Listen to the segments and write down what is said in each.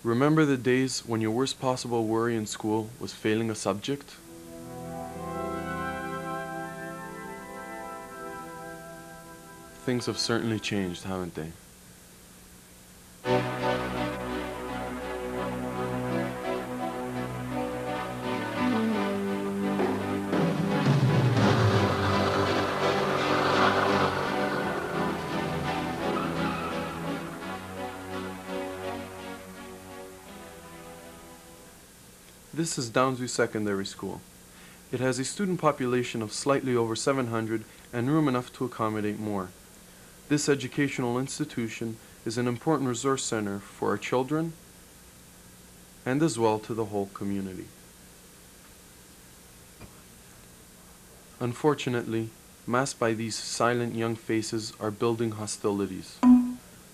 Remember the days when your worst possible worry in school was failing a subject? Things have certainly changed, haven't they? This is Downsview Secondary School. It has a student population of slightly over 700 and room enough to accommodate more. This educational institution is an important resource center for our children and as well to the whole community. Unfortunately, masked by these silent young faces are building hostilities.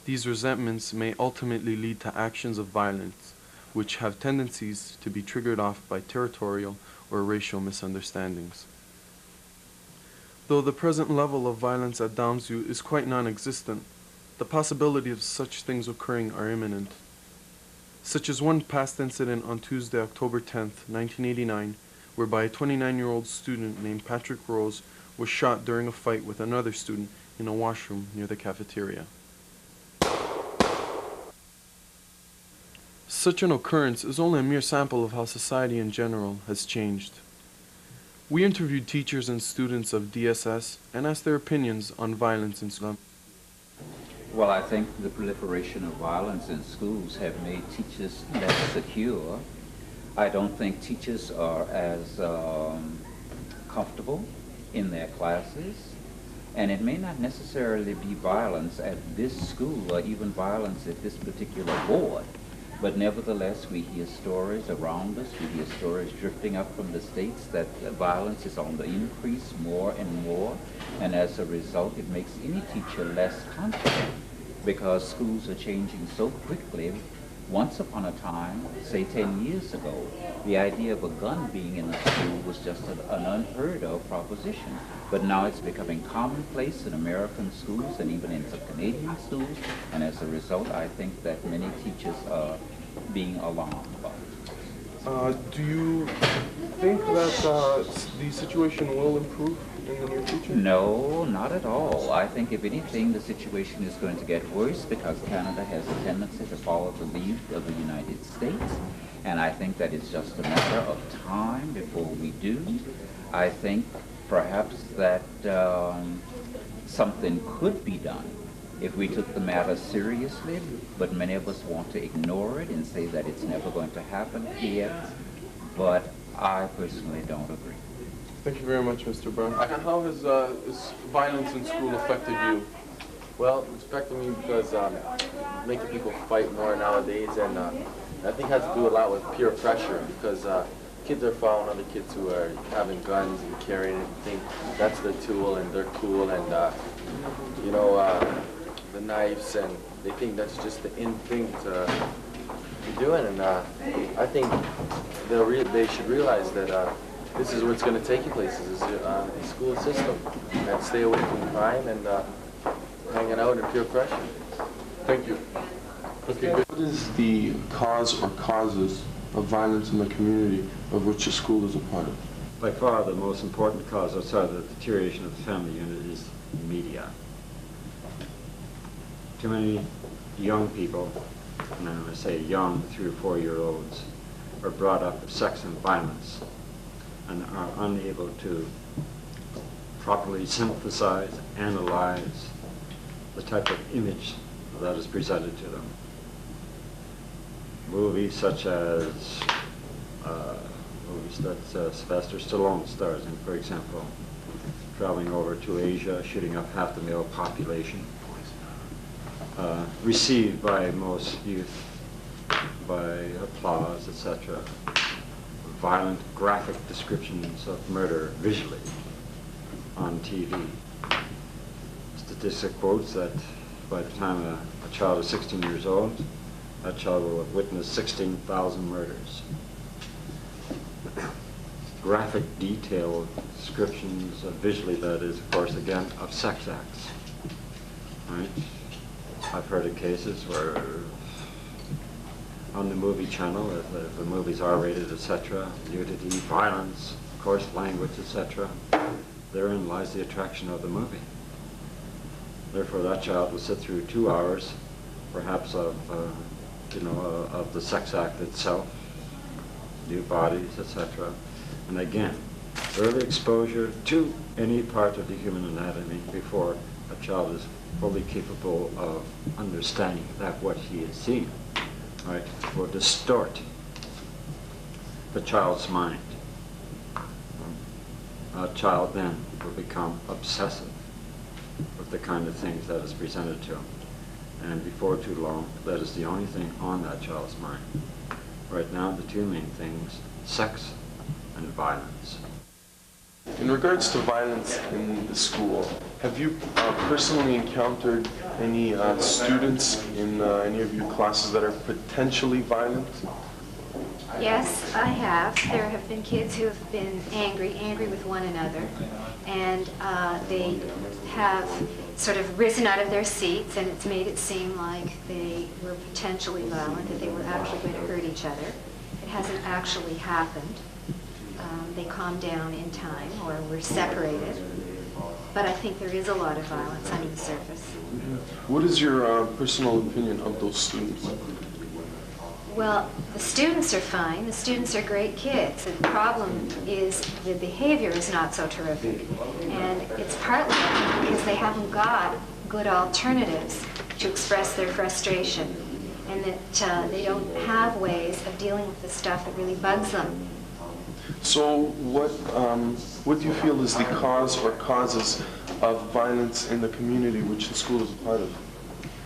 These resentments may ultimately lead to actions of violence, which have tendencies to be triggered off by territorial or racial misunderstandings. Though the present level of violence at Downsview is quite non-existent, the possibility of such things occurring are imminent. Such as one past incident on Tuesday, October 10th, 1989, whereby a 29-year-old student named Patrick Rose was shot during a fight with another student in a washroom near the cafeteria. Such an occurrence is only a mere sample of how society in general has changed. We interviewed teachers and students of DSS and asked their opinions on violence in schools. Well, I think the proliferation of violence in schools have made teachers less secure. I don't think teachers are as comfortable in their classes. And it may not necessarily be violence at this school or even violence at this particular board. But nevertheless, we hear stories around us, we hear stories drifting up from the states that violence is on the increase more and more, and as a result, it makes any teacher less confident because schools are changing so quickly. Once upon a time, say 10 years ago, the idea of a gun being in a school was just an unheard of proposition. But now it's becoming commonplace in American schools and even in some Canadian schools. And as a result, I think that many teachers are being alarmed about it. Do you think that the situation will improve in the near future? No, not at all. I think if anything, the situation is going to get worse because Canada has a tendency to follow the lead of the United States. And I think that it's just a matter of time before we do. I think perhaps that something could be done if we took the matter seriously, but many of us want to ignore it and say that it's never going to happen here. But I personally don't agree. Thank you very much, Mr. Brown. How has violence in school affected you? Well, it's affected me because making people fight more nowadays, and I think it has to do a lot with peer pressure because kids are following other kids who are having guns and carrying it and think that's their tool and they're cool, and the knives, and they think that's just the in thing to be doing, and I think they should realize that this is what's going to take you places, is the school system, and stay away from crime and hanging out in peer pressure. Thank you. Okay, good. What is the cause or causes of violence in the community of which the school is a part of? By far the most important cause outside of the deterioration of the family unit is media. Too many young people, and I'm going to say young 3 or 4-year-olds, are brought up with sex and violence and are unable to properly synthesize, analyze the type of image that is presented to them. Movies such as movies that Sylvester Stallone stars in, for example, traveling over to Asia, shooting up half the male population, received by most youth by applause, etc. Violent, graphic descriptions of murder visually on TV. Statistic quotes that by the time a child is 16 years old, that child will have witnessed 16,000 murders. Graphic, detailed descriptions of visually, that is, of course, again, of sex acts. Right? I've heard of cases where a on the movie channel, if the movie's R-rated, etc., nudity, violence, coarse language, etc., therein lies the attraction of the movie. Therefore, that child will sit through 2 hours, perhaps of the sex act itself, new bodies, etc. And again, early exposure to any part of the human anatomy before a child is fully capable of understanding that what he is seeing, right, will distort the child's mind. A child then will become obsessive with the kind of things that is presented to him. And before too long, that is the only thing on that child's mind. Right now, the two main things, sex and violence. In regards to violence in the school, have you personally encountered any students in any of your classes that are potentially violent? Yes, I have. There have been kids who have been angry with one another, and they have sort of risen out of their seats, and it's made it seem like they were potentially violent, that they were actually going to hurt each other. It hasn't actually happened. They calmed down in time, or were separated. But I think there is a lot of violence under the surface. What is your personal opinion of those students? Well, the students are fine. The students are great kids. The problem is the behavior is not so terrific. And it's partly because they haven't got good alternatives to express their frustration, and that they don't have ways of dealing with the stuff that really bugs them. So what do you feel is the cause or causes of violence in the community which the school is a part of?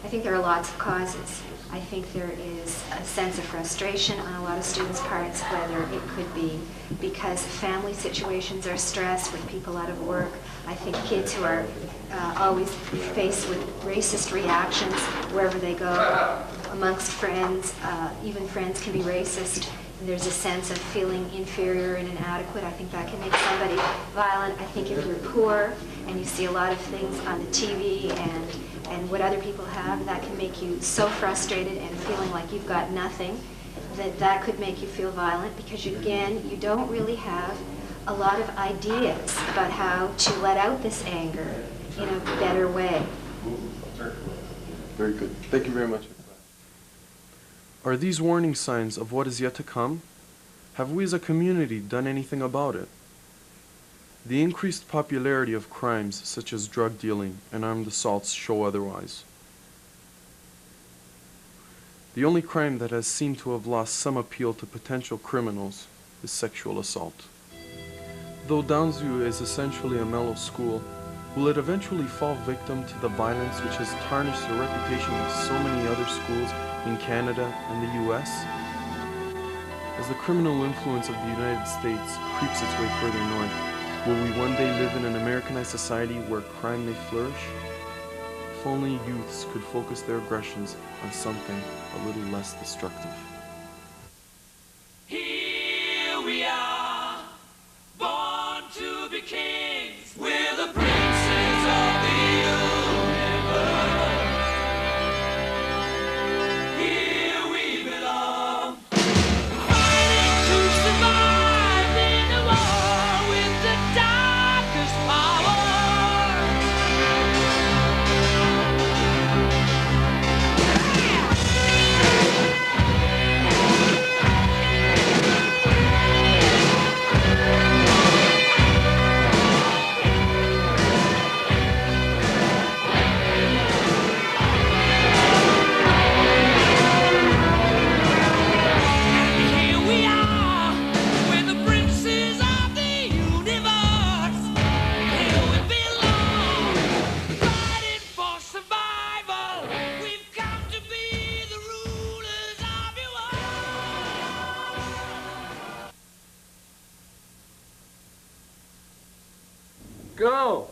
I think there are lots of causes. I think there is a sense of frustration on a lot of students' parts, whether it could be because family situations are stressed with people out of work. I think kids who are always faced with racist reactions wherever they go, amongst friends, even friends can be racist. And there's a sense of feeling inferior and inadequate. I think that can make somebody violent. I think if you're poor and you see a lot of things on the TV and what other people have, that can make you so frustrated and feeling like you've got nothing, that could make you feel violent, because again, you don't really have a lot of ideas about how to let out this anger in a better way. Very good. Thank you very much. Are these warning signs of what is yet to come? Have we as a community done anything about it? The increased popularity of crimes such as drug dealing and armed assaults show otherwise. The only crime that has seemed to have lost some appeal to potential criminals is sexual assault. Though Downsview is essentially a mellow school, will it eventually fall victim to the violence which has tarnished the reputation of so many other schools in Canada and the US? As the criminal influence of the United States creeps its way further north, will we one day live in an Americanized society where crime may flourish? If only youths could focus their aggressions on something a little less destructive. Here we are, born to be kings. We're the princes of the universe. Here we belong, fighting to survive in a war with the darkest power. Here we are, we're the princes of the universe. Here we belong, fighting for survival. We've come to be the rulers of your world. Go!